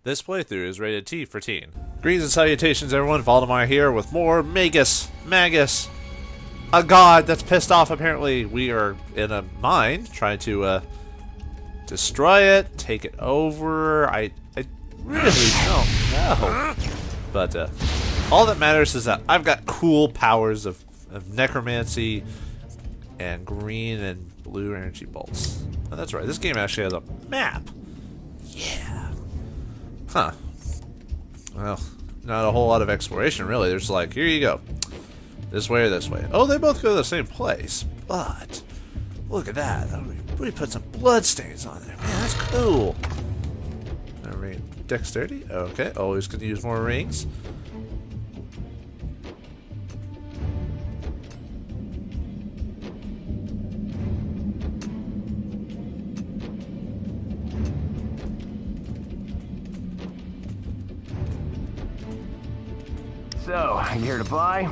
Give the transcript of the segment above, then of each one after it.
This playthrough is rated T for teen. Greetings and salutations everyone, Vauldemare here with more Magus, a god that's pissed off apparently. We are in a mine trying to destroy it, take it over. I really don't know. But all that matters is that I've got cool powers of necromancy and green and blue energy bolts. Oh, that's right, this game actually has a map. Yeah. Huh. Well, not a whole lot of exploration, really. There's like, here you go. This way or this way. Oh, they both go to the same place. But, look at that. We put some blood stains on there. Man, that's cool. Alright, dexterity. Okay, always gonna use more rings. So, you here to buy?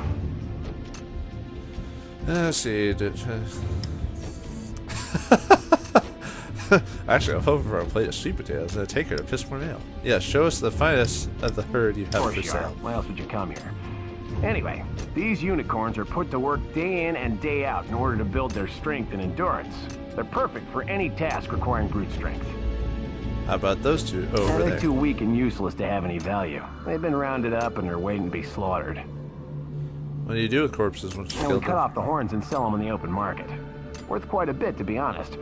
Let's see. Actually, I'm hoping for a plate of sweet potatoes and a taker to piss more nail. Yeah, show us the finest of the herd you have for sale. Why else would you come here? Anyway, these unicorns are put to work day in and day out in order to build their strength and endurance. They're perfect for any task requiring brute strength. How about those two over there? They're too weak and useless to have any value. They've been rounded up and are waiting to be slaughtered. What do you do with corpses once you kill them? We cut off the horns and sell them in the open market. Worth quite a bit, to be honest.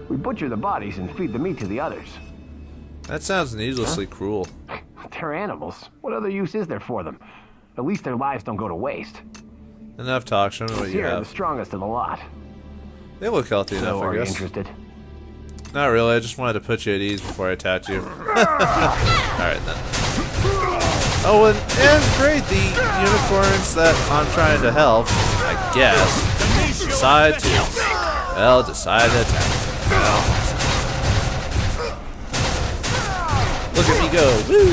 We butcher the bodies and feed the meat to the others. That sounds needlessly cruel. They're animals. What other use is there for them? At least their lives don't go to waste. Enough talk. Show me what you have. The strongest of the lot. They look healthy enough, I guess. Are you interested? Not really, I just wanted to put you at ease before I attacked you. Alright then. Oh, and great, the unicorns that I'm trying to help, I guess, decide to attack me. Well, look at me go. Woo!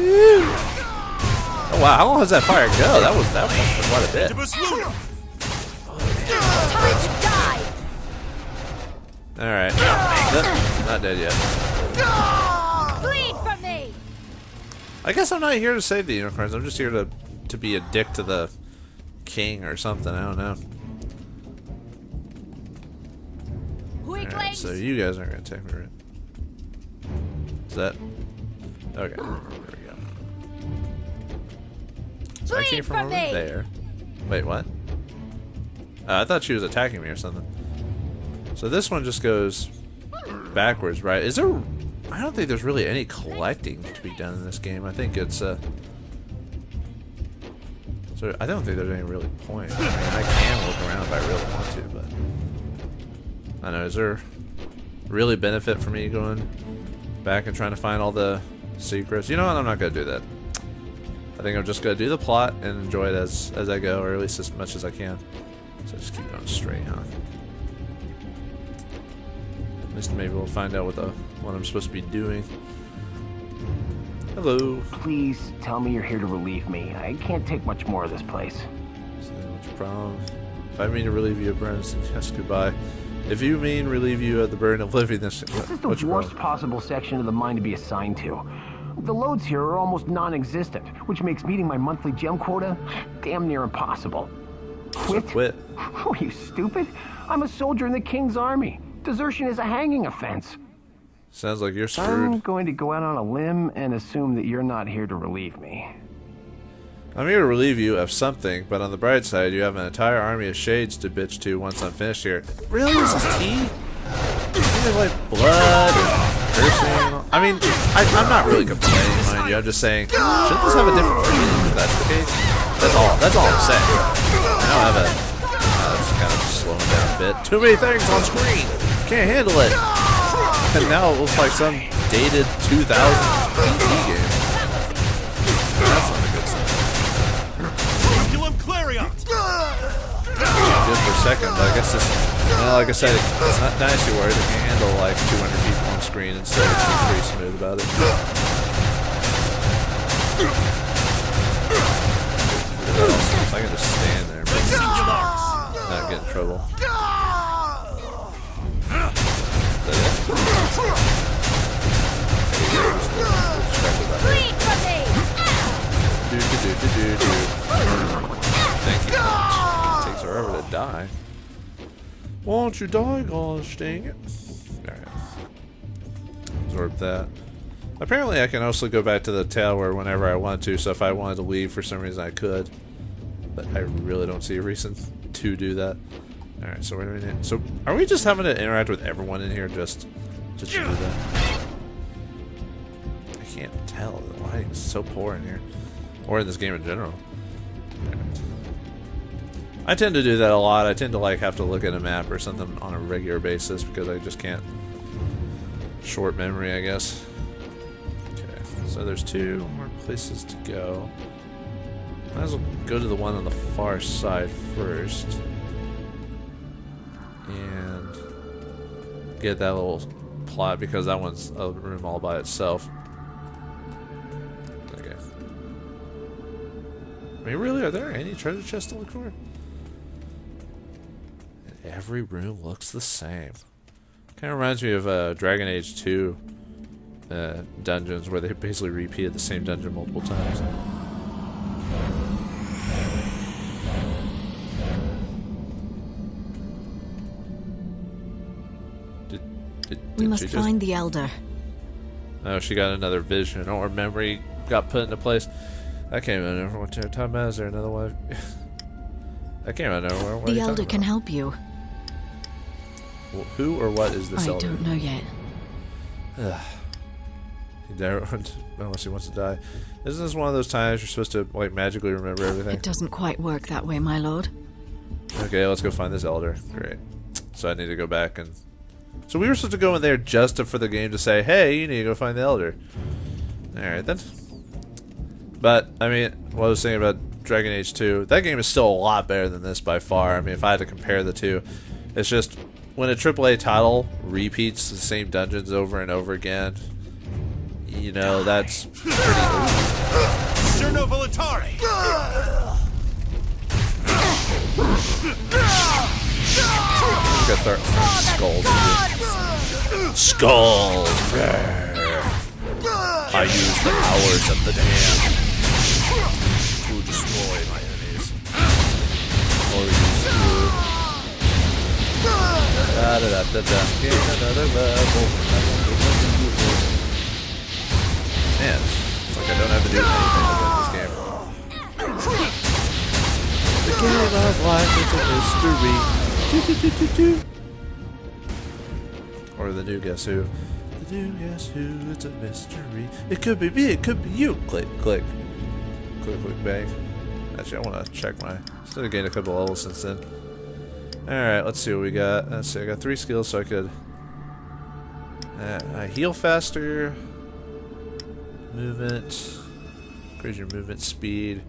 Woo! Oh wow, how long does that fire go? That was quite a bit. Time to die! Alright. Not dead yet. Bleed from me! I guess I'm not here to save the unicorns. I'm just here to be a dick to the king or something. I don't know. Alright, so you guys aren't going to take me, right? Is that... Okay. There we go. So I came from over there. Wait, what? I thought she was attacking me or something. So this one just goes backwards, right? Is there... I don't think there's really any collecting to be done in this game. I think it's, So I don't think there's any really point. I mean, I can look around if I really want to, but... I don't know, is there really benefit for me going back and trying to find all the secrets? You know what? I'm not going to do that. I think I'm just going to do the plot and enjoy it as I go, or at least as much as I can. So just keep going straight, huh? At least maybe we'll find out what I'm supposed to be doing. Hello. Please tell me you're here to relieve me. I can't take much more of this place. So what's your problem? If I mean to relieve you of burdens, then yes, goodbye. If you mean relieve you of the burden of living this... This is the worst possible section of the mine to be assigned to. The loads here are almost non-existent, which makes meeting my monthly gem quota damn near impossible. Quit? So quit. Oh, you stupid? I'm a soldier in the king's army. Desertion is a hanging offense. Sounds like you're screwed. I'm going to go out on a limb and assume that you're not here to relieve me. I'm here to relieve you of something, but on the bright side, you have an entire army of shades to bitch to once I'm finished here. Really? Is this tea? There's like blood and cursing and all. I mean, I'm not really complaining, mind you. I'm just saying, shouldn't this have a different meaning if that's the case? That's all I'm saying. I don't have a... that's kind of slowing down a bit. Too many things on screen. Can't handle it. And now it looks like some dated 2000s PC game. That's not a good sign. Good for a second, but I guess this, like I said, it's not Dynasty Warriors. It can handle like 200 people on screen and still be pretty smooth about it. I can just stand there, but not get in trouble. Is that it? Thank you. It takes forever to die. Won't you die, gosh dang it. Alright. Absorb that. Apparently I can also go back to the tower whenever I want to, so if I wanted to leave for some reason I could. But I really don't see a reason to do that. Alright, so where do we need? So are we just having to interact with everyone in here just to do that? I can't tell. The lighting is so poor in here. Or in this game in general. Alright. I tend to do that a lot. I tend to like have to look at a map or something on a regular basis because I just can't. Short memory, I guess. Okay, so there's 2 more places to go. Might as well go to the one on the far side first. And get that little plot because that one's a room all by itself. Okay. I mean, really, are there any treasure chests to look for? Every room looks the same. Kind of reminds me of Dragon Age 2 dungeons where they basically repeated the same dungeon multiple times. We must find the Elder. Oh, she got another vision or memory got put into place. I can't remember what time is there another one. I can't remember what the Elder can help you. Well, who or what is this Elder? I don't know yet. Unless he wants to die. Isn't this one of those times you're supposed to like magically remember everything? It doesn't quite work that way, my lord. Okay, let's go find this Elder. Great. So I need to go back and... So we were supposed to go in there just for the game to say, hey, you need to go find the Elder. Alright then. But, I mean, what I was saying about Dragon Age 2, that game is still a lot better than this by far. I mean, if I had to compare the two, it's just when a AAA title repeats the same dungeons over and over again, you know, that's pretty Skulls! I use the powers of the damned to destroy my enemies. Or use Gain another level. Man, it's like I don't have to do anything in this game. The game of life is a mystery. Or the new Guess Who. The new Guess Who, it's a mystery. It could be me, it could be you. Click, click. Click, click, bang. Actually, I want to check my... Still gained a couple levels since then. Alright, let's see what we got. Let's see, I got 3 skills so I could... I heal faster. Movement. Increase your movement speed.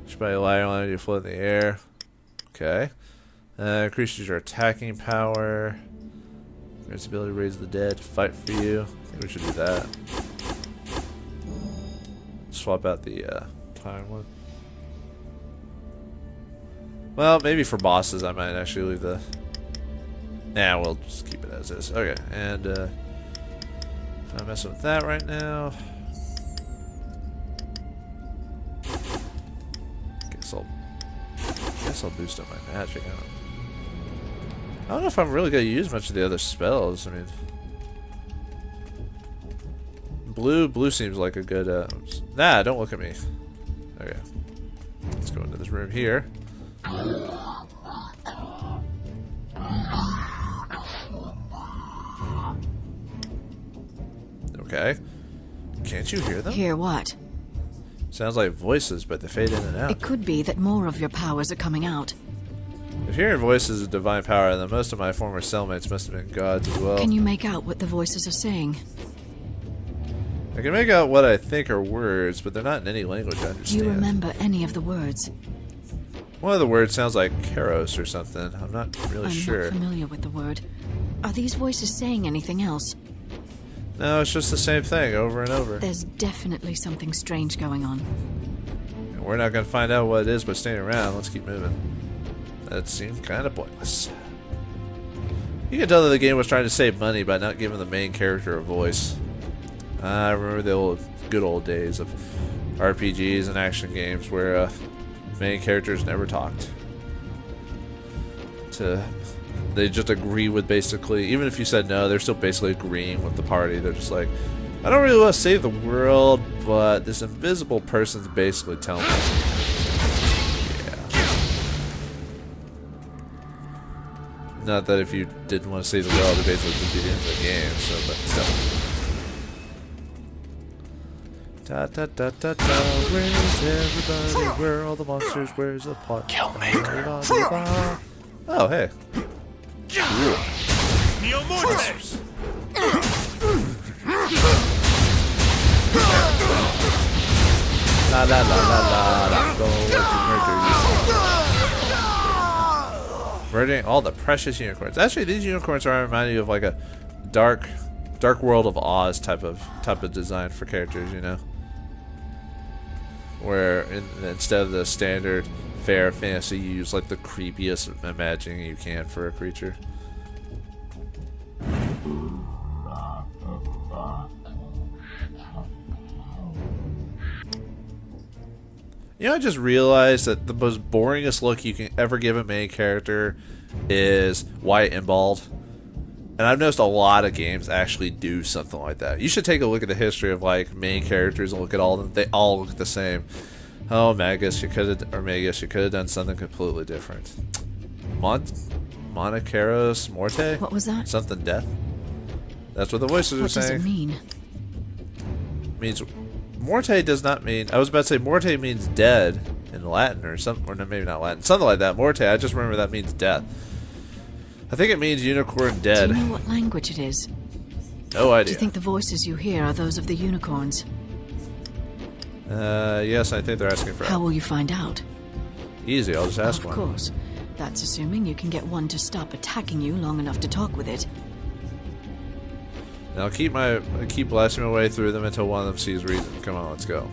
Should probably allow you to float in the air. Okay. Increases your attacking power. There's the ability to raise the dead, fight for you. I think we should do that. Swap out the time one. Well, maybe for bosses I might actually leave the... Nah, we'll just keep it as is. Okay, and I'm messing with that right now. Guess I'll boost up my magic. I don't know if I'm really going to use much of the other spells. I mean, blue seems like a good. Nah, don't look at me. Okay, let's go into this room here. Okay, can't you hear them? Hear what? Sounds like voices, but they fade in and out. It could be that more of your powers are coming out. If hearing voices is divine power, then most of my former cellmates must have been gods as well. Can you make out what the voices are saying? I can make out what I think are words, but they're not in any language I understand. Do you remember any of the words? One of the words sounds like Karos or something. I'm not really sure. I'm not familiar with the word. Are these voices saying anything else? No, it's just the same thing over and over. There's definitely something strange going on. And we're not going to find out what it is by staying around. Let's keep moving. That seemed kind of pointless. You can tell that the game was trying to save money by not giving the main character a voice. I remember the good old days of RPGs and action games where main characters never talked. They just agree with basically, even if you said no, they're still basically agreeing with the party. They're just like, I don't really want to save the world, but this invisible person's basically telling me. Yeah. Not that if you didn't want to save the world, it basically would be the end of the game, so, but still. Da da da da da, where's everybody? Where are all the monsters? Where's the pot? Killmaker. Oh, hey. Monsters. La la la la la, I'm going to murder you. Murdering all the precious unicorns. Actually, these unicorns are reminding you of like a dark world of Oz type of design for characters, you know, where instead of the standard fair fantasy, you use like the creepiest imagining you can for a creature. You know, I just realized that the most boringest look you can ever give a main character is white and bald. And I've noticed a lot of games actually do something like that. You should take a look at the history of like main characters and look at all of them. They all look the same. Oh, Magus, you could have done something completely different. Monacaros Morte? What was that? Something death. That's what the voices are saying. What does it mean? Means Morte does not mean. I was about to say Morte means dead in Latin or something, or no, maybe not Latin. Something like that. Morte. I just remember that means death. I think it means unicorn dead. Do you know what language it is? No idea. Do you think the voices you hear are those of the unicorns? Yes, I think they're asking for. How will you find out? Easy. I'll just ask one. Of course. That's assuming you can get one to stop attacking you long enough to talk with it. And I'll keep blasting my way through them until one of them sees reason. Come on, let's go.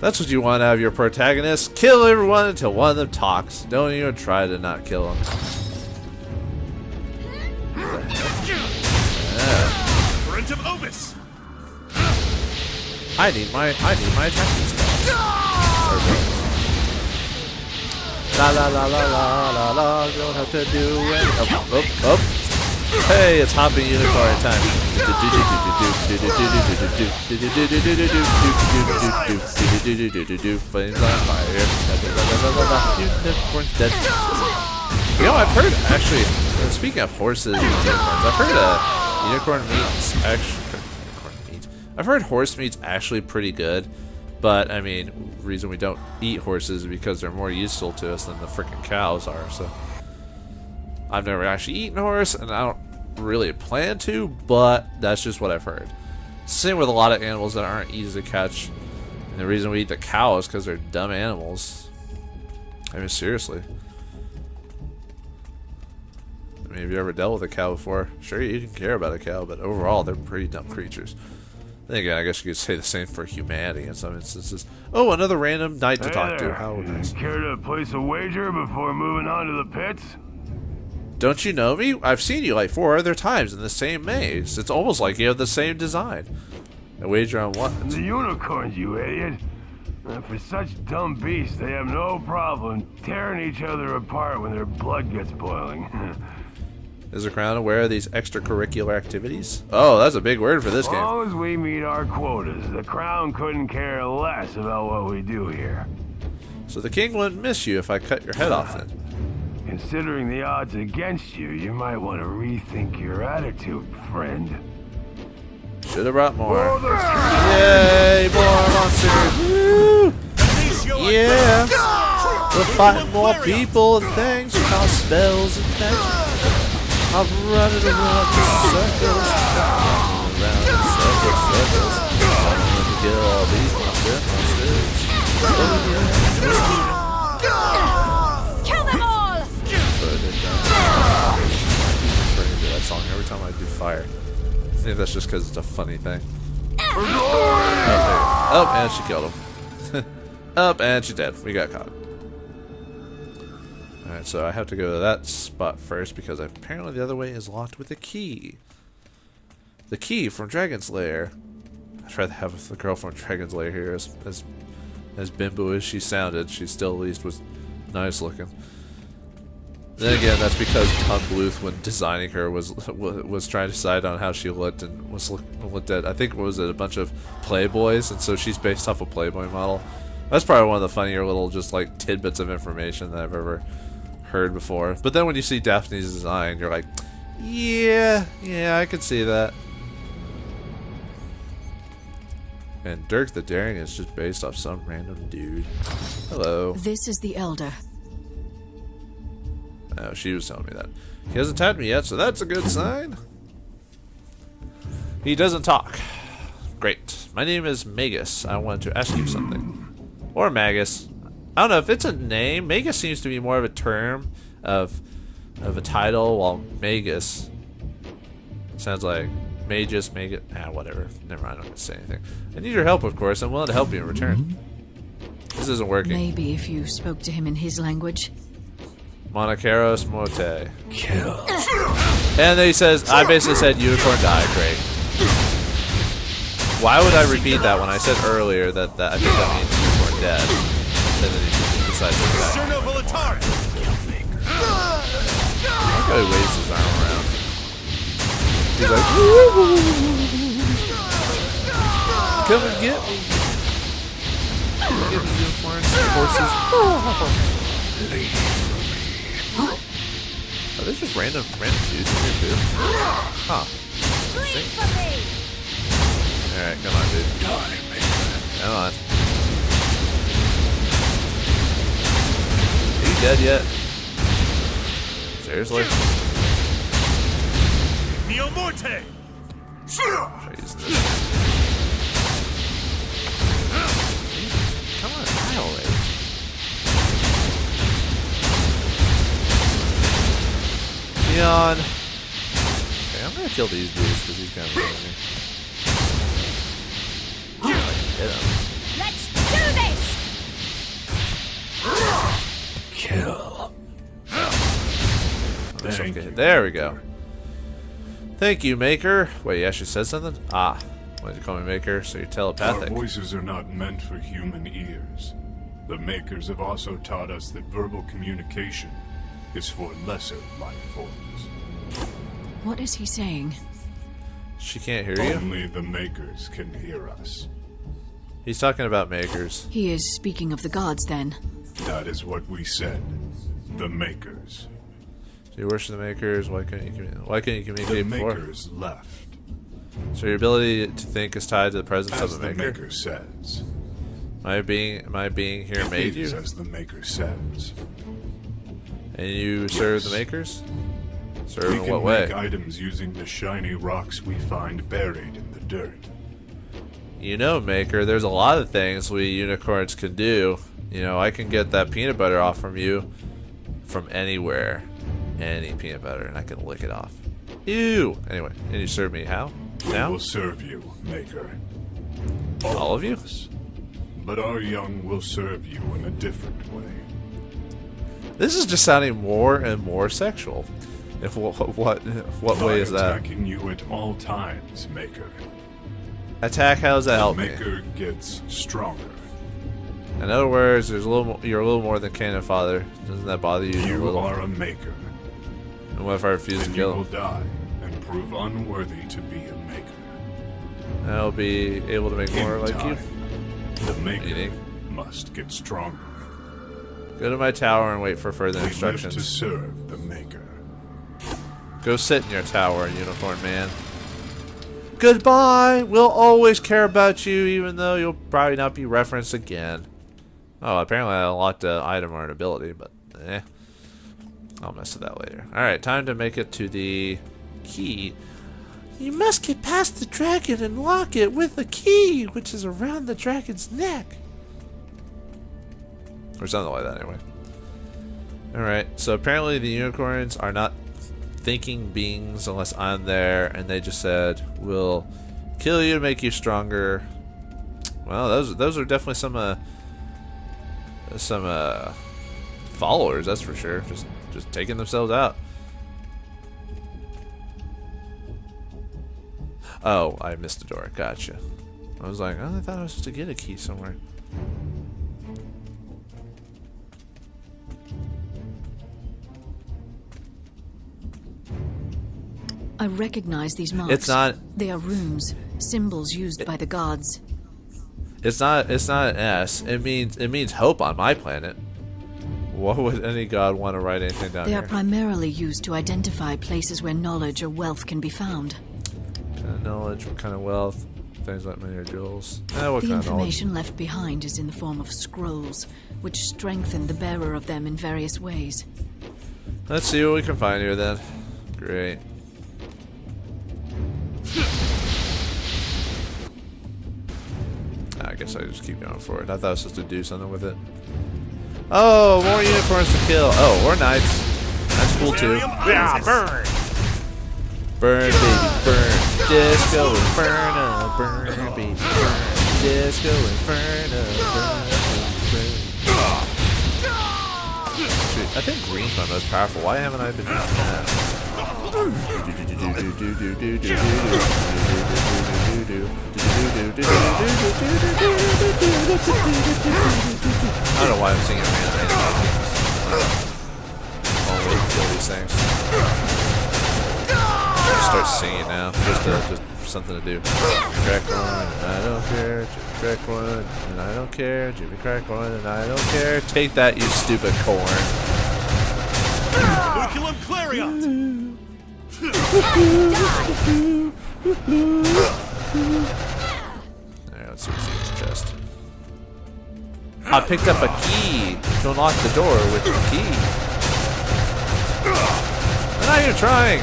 That's what you want out of your protagonist. Kill everyone until one of them talks. Don't even try to not kill them. Brent of Ovis. I need my attacking spells. La la la la la la la. You don't have to do it. Up. Hey, it's hopping unicorn time. Flames on fire. Unicorn's dead. You know, I've heard, actually, speaking of horses and unicorns, I've heard unicorn meat's actually, I've heard horse meat's actually pretty good, but I mean, the reason we don't eat horses is because they're more useful to us than the freaking cows are, so. I've never actually eaten a horse, and I don't really plan to, but that's just what I've heard. Same with a lot of animals that aren't easy to catch, and the reason we eat the cow is because they're dumb animals. I mean, seriously. I mean, have you ever dealt with a cow before? Sure, you can care about a cow, but overall, they're pretty dumb creatures. Then again, I guess you could say the same for humanity in some instances. Oh, another random knight to talk to. How nice. Care to place a wager before moving on to the pits? Don't you know me? I've seen you like 4 other times in the same maze. It's almost like you have the same design. A wager on what? The unicorns, you idiot. For such dumb beasts, they have no problem tearing each other apart when their blood gets boiling. Is the Crown aware of these extracurricular activities? Oh, that's a big word for this game. As long as we meet our quotas, the Crown couldn't care less about what we do here. So the king wouldn't miss you if I cut your head off then. Considering the odds against you, you might want to rethink your attitude, friend. Should have brought more. Yay, more monsters! Woo! Yeah! We're fighting more people and things. We call spells and things. I'm running around in circles. Around in circles. I'm gonna kill all these monsters. Kill them all! That song every time I do fire. I think that's just because it's a funny thing. Oh, and she killed him. Up, and she's dead. We got caught. Alright, so I have to go to that spot first because apparently the other way is locked with a key. The key from Dragon's Lair. I'd rather have the girl from Dragon's Lair here. As bimbo as she sounded, she still at least was nice looking. Then again, that's because Tom Bluth, when designing her, was trying to decide on how she looked and was looked at. I think was it a bunch of Playboys, and so she's based off a Playboy model. That's probably one of the funnier little just like tidbits of information that I've ever heard before. But then when you see Daphne's design, you're like, yeah, I could see that. And Dirk the Daring is just based off some random dude. Hello. This is the Elder. Oh, she was telling me that. He hasn't tagged me yet, so that's a good sign. He doesn't talk. Great. My name is Magus. I wanted to ask you something. Or Magus. I don't know if it's a name. Magus seems to be more of a term of a title, while Magus sounds like may-jus, Magus. Whatever. Never mind, I'm not going to say anything. I need your help, of course. I'm willing to help you in return. This isn't working. Maybe if you spoke to him in his language. Monacaros Morte. Kill. And then he says, I basically said unicorn die. Great. Why would I repeat that when I said earlier that I think that means unicorn dead? And then he decides to die. Look how he waves his arm around. He's like, come and get me. Come and get me, unicorns, horses. Oh, there's just random dudes in here too. Huh. Interesting. Alright, come on, dude. Come on. Are you dead yet? Seriously? Neo Morte! Try using this. Come on, die already. Neon. Okay, I'm gonna kill these dudes because he's kind of killing me. Hit him. Let's do this! Kill. There we go. Thank you, Maker. Wait, you actually said something? Ah. Why did you call me Maker? So you're telepathic. Our voices are not meant for human ears. The Makers have also taught us that verbal communication is for lesser life forms. What is he saying? She can't hear you? Only the Makers can hear us. He's talking about Makers. He is speaking of the gods, then. That is what we said. The Makers. So you worship the Makers. Why couldn't you communicate The before? Makers left. So your ability to think is tied to the presence As of the a Maker? Maker says. My being here made you? As the Maker says. And you serve the Makers? Serve We in can what way? make items using the shiny rocks we find buried in the dirt. You know, Maker, there's a lot of things we unicorns can do. You know, I can get that peanut butter off from you from anywhere. Any peanut butter, and I can lick it off. Ew! Anyway, and you serve me how? Now? We will serve you, Maker. All of you? us. But our young will serve you in a different way. This is just sounding more and more sexual. If what way is that? Attacking you at all times, Maker. Attack? How does that help me? Maker gets stronger. In other words, you're a little more than Cannon Father. Doesn't that bother you? You a little? are a Maker. And what if I refuse to And you kill will him? die and prove unworthy to be a Maker. I'll be able to make more In like you. time, the Maker Meaning? must get stronger. Go to my tower and wait for further We live to instructions. serve the Maker. Go sit in your tower, Unicorn Man. Goodbye! We'll always care about you, even though you'll probably not be referenced again. Oh, apparently I unlocked the item or an ability, but eh. I'll mess with that later. Alright, time to make it to the key. You must get past the dragon and lock it with the key, which is around the dragon's neck. Or something like that, anyway. Alright, so apparently the unicorns are not thinking beings unless I'm there, and they just said, we'll kill you to make you stronger. Well, those are definitely some followers, that's for sure. Just taking themselves out. Oh, I missed a door. Gotcha. I was like, oh, I thought I was supposed to get a key somewhere. I recognize these marks. It's not. They are runes, symbols used by the gods. It's not an S. It means hope on my planet. What would any god want to write anything down They here? are primarily used to identify places where knowledge or wealth can be found. What kind of knowledge? What kind of wealth? Things like money or jewels. What The kind of knowledge? information left behind is in the form of scrolls, which strengthen the bearer of them in various ways. Let's see what we can find here then. Great. I guess I just keep going for it. I thought I was supposed to do something with it. Oh, more unicorns to kill. Oh, or knights. That's cool too. Yeah, burn! Burn, baby, burn. Disco Inferno. Burn, baby, burn. Disco Inferno. Burn, burn. Shoot, I think green's my most powerful. Why haven't I been using that? I don't know why I'm singing random I'll kill these things. Just start singing now, just something to do. Crack one, and I don't care. Jimmy crack one, and I don't care. Jimmy crack one, and I don't care. Take that, you stupid corn. Inoculum Clarion! Alright, let's see what's in this chest. I picked up a key to unlock the door with the key. And now you're trying.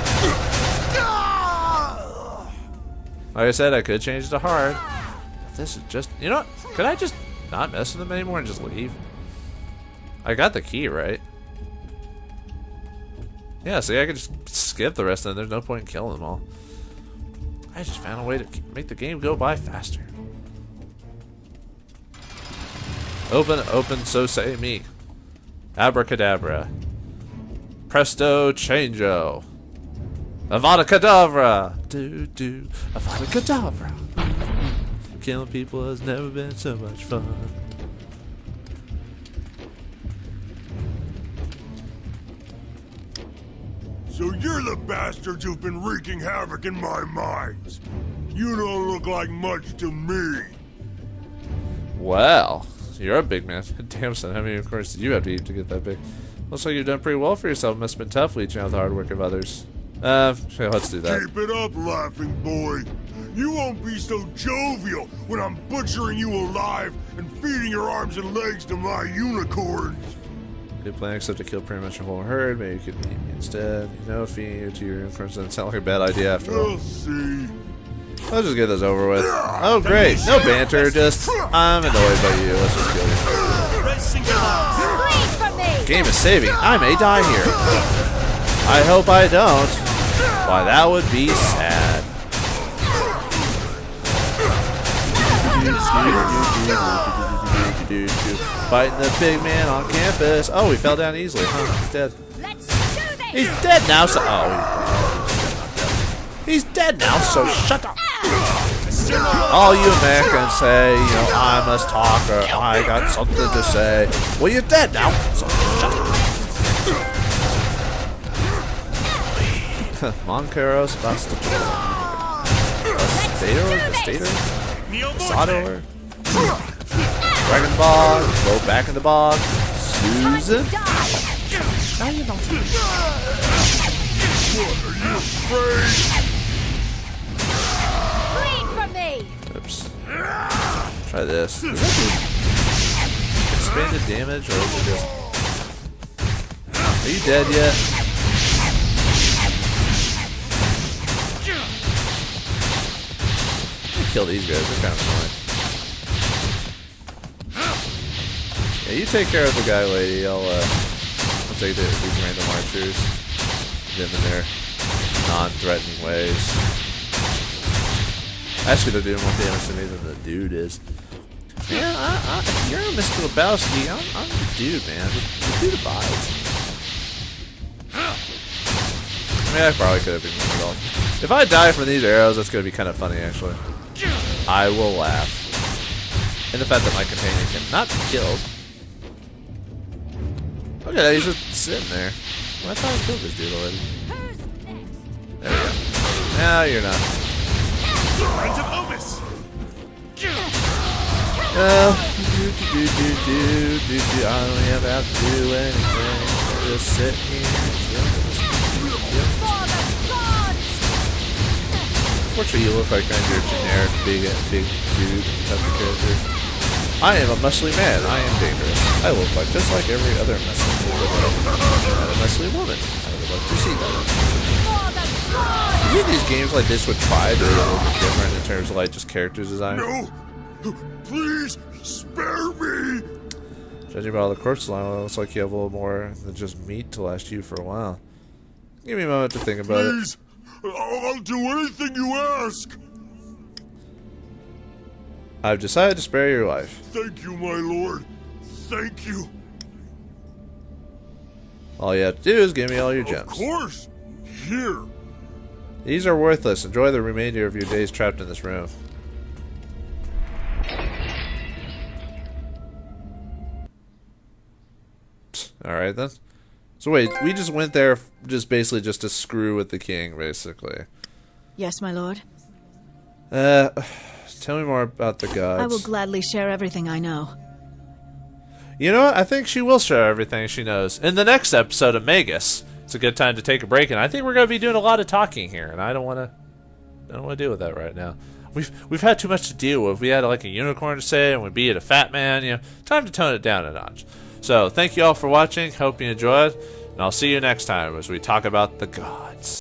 Like I said, I could change it to hard. But this is just, you know what? Could I just not mess with them anymore and just leave? I got the key, right? Yeah, see, I could just skip the rest of them. There's no point in killing them all. I just found a way to make the game go by faster. Open, open, so say me. Abracadabra. Presto changeo. Avada Kedavra! Do. Avada Kedavra! Killing people has never been so much fun. So you're the bastards who've been wreaking havoc in my mines. You don't look like much to me. Well, you're a big man. Damn, son, how many of course did you have to eat to get that big? Looks like you've done pretty well for yourself. Must have been tough leeching out the hard work of others. Sure, let's do that. Keep it up, laughing boy. You won't be so jovial when I'm butchering you alive and feeding your arms and legs to my unicorns. Good plan, except to kill pretty much a whole herd. Maybe you could eat me instead. You know, feeding you to your unicorns doesn't sound like a bad idea after all. We'll see. Let's just get this over with. Oh, great. No banter, just I'm annoyed by you. Let's just kill you. Game is saving. I may die here. I hope I don't. Why, that would be sad. Fighting the big man on campus. Oh, he fell down easily. Huh? He's dead. He's dead now, so... Oh, he's dead now, so shut up. All you Americans say, you know, I must talk or I got something to say. Well, you're dead now, so shut up. Moncaros, Bastator? Sador? Dragon Bog, go back in the bog. Susan? Now you don't. What, are you afraid? Oops. Try this. Is that the expanded damage or is it just... Are you dead yet? Kill these guys, they're kind of annoying. Yeah, you take care of the guy, lady. I'll take these random archers. Them in their non-threatening ways. Actually, they're doing more damage to me than the dude is. Yeah, you're Mr. Lebowski. I'm the dude, man. The dude abides. I mean, I probably could have been moved off. If I die from these arrows, that's going to be kind of funny, actually. I will laugh. And the fact that my companion cannot be killed. Look at that, he's just sitting there. Well, I thought I killed this dude already. There we go. No, you're not. Friends of Obus! Well, I don't even have to do anything. Just sit here. Unfortunately, you look like kind of your generic big dude type of character. I am a muscly man. I am dangerous. I look like just like every other muscly woman. And a muscly woman. I would like to see that. You think these games like this would try to be a little bit different in terms of like just character design? No! Please, spare me! Judging by all the corpse line, it looks like you have a little more than just meat to last you for a while. Give me a moment to think about it. Please! I'll do anything you ask! I've decided to spare your life. Thank you, my lord. Thank you. All you have to do is give me all your gems. Of course. Here. These are worthless. Enjoy the remainder of your days trapped in this room. Alright then. So wait, we just went there just basically just to screw with the king, basically. Yes, my lord. Tell me more about the gods. I will gladly share everything I know. You know what? I think she will share everything she knows. In the next episode of Magus, it's a good time to take a break, and I think we're going to be doing a lot of talking here, and I don't want to deal with that right now. We've had too much to deal with. We had like a unicorn to say, and we beat a fat man. You know, time to tone it down a notch. So thank you all for watching. Hope you enjoyed, and I'll see you next time as we talk about the gods.